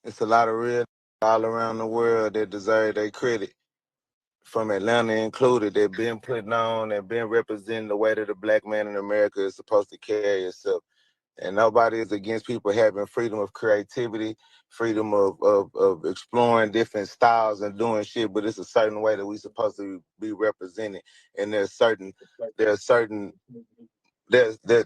It's a lot of real all around the world that deserve their credit, from Atlanta included, that been putting on and been representing the way that the black man in America is supposed to carry itself. And nobody is against people having freedom of creativity, freedom of exploring different styles and doing shit, but it's a certain way that we supposed to be represented. And there's certain there's there,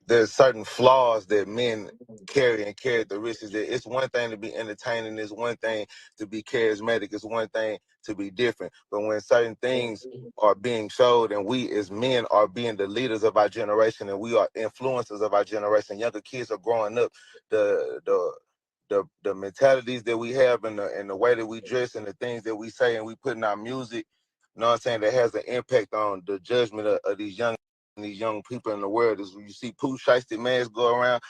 there's certain flaws that men carry and characteristics. That it's one thing to be entertaining, it's one thing to be charismatic, it's one thing to be different. But when certain things are being showed and we as men are being the leaders of our generation and we are influencers of our generation, younger kids are growing up, the mentalities that we have and the way that we dress and the things that we say and we put in our music, you know what I'm saying, that has an impact on the judgment of these young people in the world. Is you see Pooh Shiesty mans go around.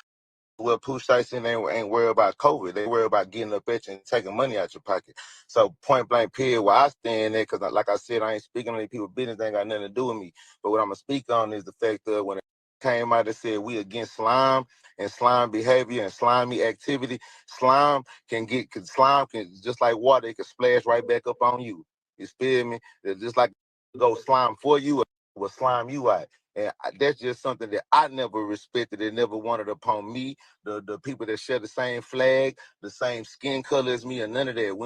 Well, Pooh Shiesty ain't worried about COVID. They worry about getting up at you and taking money out your pocket. So point blank period, where I stand there, because like I said, I ain't speaking on any people's business. They ain't got nothing to do with me. But what I'm gonna speak on is the fact that when it came out and said we against slime and slime behavior and slimy activity, slime can, just like water, it can splash right back up on you. You feel me? It's just like go slime for you or will slime you out. And that's just something that I never respected and never wanted upon me, the people that share the same flag, the same skin color as me, or none of that.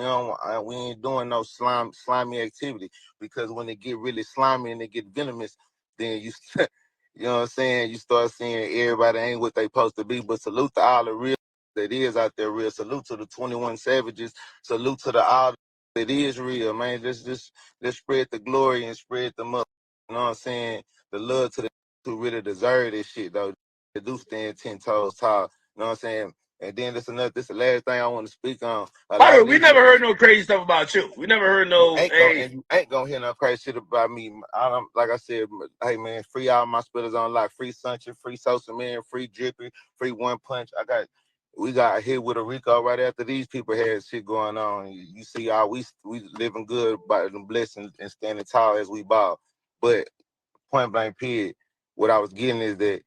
We ain't doing no slimy activity, because when it get really slimy and it get venomous, then you you know what I'm saying, you start seeing everybody ain't what they supposed to be. But salute to all the real that is out there real. Salute to the 21 Savages. Salute to the all that is real, man. Just spread the glory and spread them up. You know what I'm saying? The love to the who really deserve this shit though. They do stand 10 toes tall. You know what I'm saying? And then this the last thing I want to speak on. A By lot the of way, we these never heard no crazy stuff about you. We never heard no, hey. you ain't gonna hear no crazy shit about me. Like I said, hey man, free all my spitters on lock, free Sunshine, free Sosa Man, free Drippy, free One Punch. We got hit with a Rico right after these people had shit going on. You see how we living good by the blessings and standing tall as we ball. But point blank period, what I was getting is that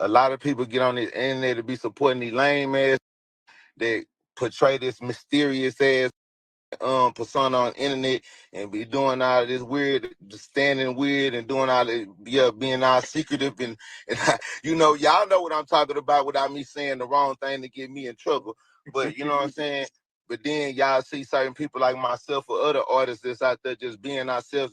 a lot of people get on this internet to be supporting these lame ass that portray this mysterious ass persona on the internet and be doing all of this weird, just standing weird and doing all this, being all secretive and y'all know what I'm talking about without me saying the wrong thing to get me in trouble. But you know what I'm saying? But then y'all see certain people like myself or other artists that's out there just being ourselves.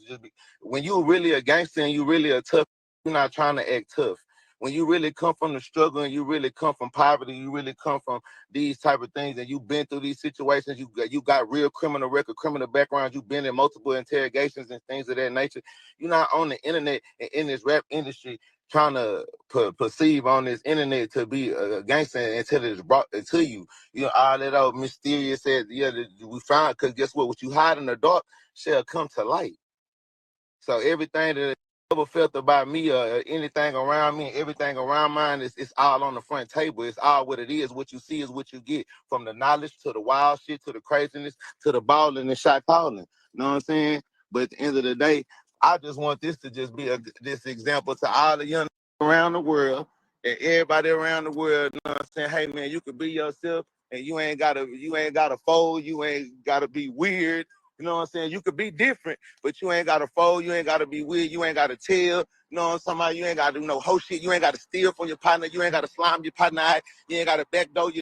When you really a gangster and you really a tough, you're not trying to act tough. When you really come from the struggle and you really come from poverty, you really come from these type of things, and you've been through these situations, you got real criminal record, criminal background, you've been in multiple interrogations and things of that nature. You're not on the internet and in this rap industry trying to perceive on this internet to be a gangster until it's brought to you. You know, all that old mysterious said, we found, because guess what you hide in the dark shall come to light. So everything that I ever felt about me or anything around me, everything around mine, it's all on the front table. It's all what it is. What you see is what you get, from the knowledge to the wild shit to the craziness to the balling and shot calling. You know what I'm saying? But at the end of the day, I just want this to just be this example to all the young around the world and everybody around the world. You know what I'm saying? Hey man, you can be yourself and you ain't gotta fold, you ain't gotta be weird. You know what I'm saying? You could be different, but you ain't gotta fold, you ain't gotta be weird, you ain't gotta tell. You know what I'm talking about? You ain't gotta do no whole shit, you ain't gotta steal from your partner, you ain't gotta slime your partner out, you ain't gotta backdoor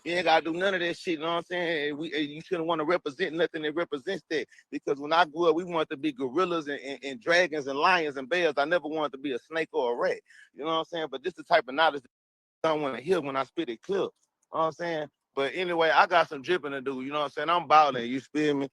you ain't gotta do none of that shit. You know what I'm saying? You shouldn't want to represent nothing that represents that. Because when I grew up, we wanted to be gorillas and dragons and lions and bears. I never wanted to be a snake or a rat. You know what I'm saying? But this is the type of knowledge that I don't want to hear when I spit it clear. You know what I'm saying? But anyway, I got some dripping to do. You know what I'm saying? I'm balling. You feel me?